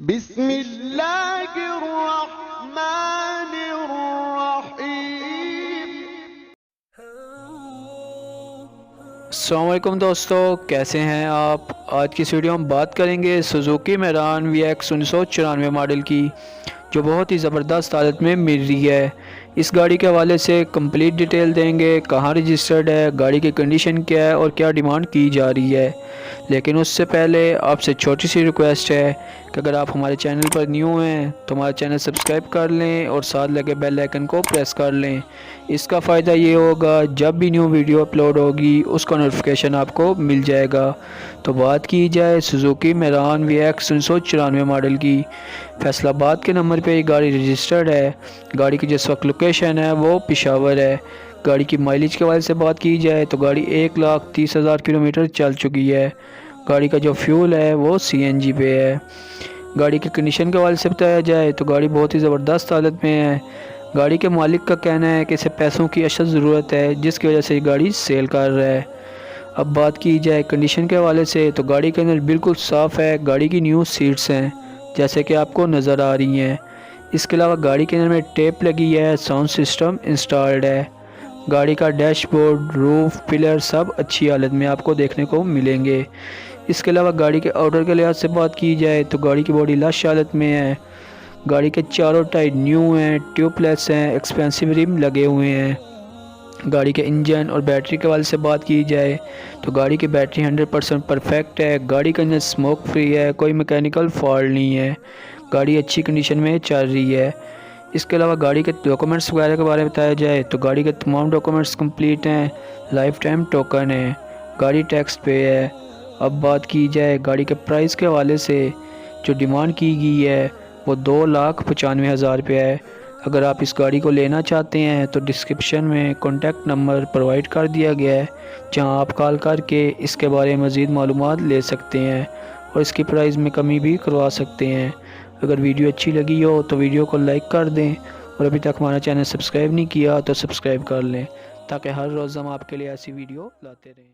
بسم اللہ الرحمن الرحیم۔ السلام علیکم دوستو، کیسے ہیں آپ؟ آج کی اس ویڈیو ہم بات کریں گے سوزوکی میران وی ایکس 1994 ماڈل کی، جو بہت ہی زبردست حالت میں مل رہی ہے۔ اس گاڑی کے حوالے سے کمپلیٹ ڈیٹیل دیں گے، کہاں رجسٹرڈ ہے، گاڑی کی کنڈیشن کیا ہے اور کیا ڈیمانڈ کی جا رہی ہے۔ لیکن اس سے پہلے آپ سے چھوٹی سی ریکویسٹ ہے کہ اگر آپ ہمارے چینل پر نیو ہیں تو ہمارا چینل سبسکرائب کر لیں اور ساتھ لگے بیل آئیکن کو پریس کر لیں۔ اس کا فائدہ یہ ہوگا جب بھی نیو ویڈیو اپلوڈ ہوگی اس کا نوٹیفیکیشن آپ کو مل جائے گا۔ تو بات کی جائے سوزوکی میران وی ایکس 1994 ماڈل کی، فیصل آباد کے نمبر پہ یہ گاڑی رجسٹرڈ ہے۔ گاڑی کی جس وقت لوکیشن ہے وہ پشاور ہے۔ گاڑی کی مائلیج کے حوالے سے بات کی جائے تو گاڑی 1,30,000 کلومیٹر چل چکی ہے۔ گاڑی کا جو فیول ہے وہ CNG پہ ہے۔ گاڑی کی کنڈیشن کے حوالے سے بتایا جائے تو گاڑی بہت ہی زبردست حالت میں ہے۔ گاڑی کے مالک کا کہنا ہے کہ اسے پیسوں کی اشد ضرورت ہے، جس کی وجہ سے یہ گاڑی سیل کر رہا ہے۔ اب بات کی جائے کنڈیشن کے حوالے سے تو گاڑی کے اندر بالکل صاف ہے۔ گاڑی کی نیو سیٹس ہیں جیسے کہ آپ کو نظر آ رہی ہیں۔ اس کے علاوہ گاڑی کے اندر میں ٹیپ لگی ہے، ساؤنڈ سسٹم انسٹالڈ ہے۔ گاڑی کا ڈیش بورڈ، روف، پلر سب اچھی حالت میں آپ کو دیکھنے کو ملیں گے۔ اس کے علاوہ گاڑی کے آؤٹر کے لحاظ سے بات کی جائے تو گاڑی کی باڈی لش حالت میں ہے۔ گاڑی کے چاروں ٹائر نیو ہیں، ٹیوب لیس ہیں، ایکسپینسو ریم لگے ہوئے ہیں۔ گاڑی کے انجن اور بیٹری کے حوالے سے بات کی جائے تو گاڑی کی بیٹری 100% پرفیکٹ ہے۔ گاڑی کا انجن سموک فری ہے، کوئی میکینیکل فالٹ نہیں ہے۔ گاڑی اچھی کنڈیشن میں چل رہی ہے۔ اس کے علاوہ گاڑی کے ڈاکومنٹس وغیرہ کے بارے میں بتایا جائے تو گاڑی کے تمام ڈاکومنٹس کمپلیٹ ہیں، لائف ٹائم ٹوکن ہے، گاڑی ٹیکس پے ہے۔ اب بات کی جائے گاڑی کے پرائس کے حوالے سے، جو ڈیمانڈ کی گئی ہے وہ 2,95,000 روپے ہے۔ اگر آپ اس گاڑی کو لینا چاہتے ہیں تو ڈسکرپشن میں کانٹیکٹ نمبر پرووائڈ کر دیا گیا ہے، جہاں آپ کال کر کے اس کے بارے میں مزید معلومات لے سکتے ہیں اور اس کی پرائز میں کمی بھی کروا سکتے ہیں۔ اگر ویڈیو اچھی لگی ہو تو ویڈیو کو لائک کر دیں اور ابھی تک ہمارا چینل سبسکرائب نہیں کیا تو سبسکرائب کر لیں، تاکہ ہر روز ہم آپ کے لیے ایسی ویڈیو لاتے رہیں۔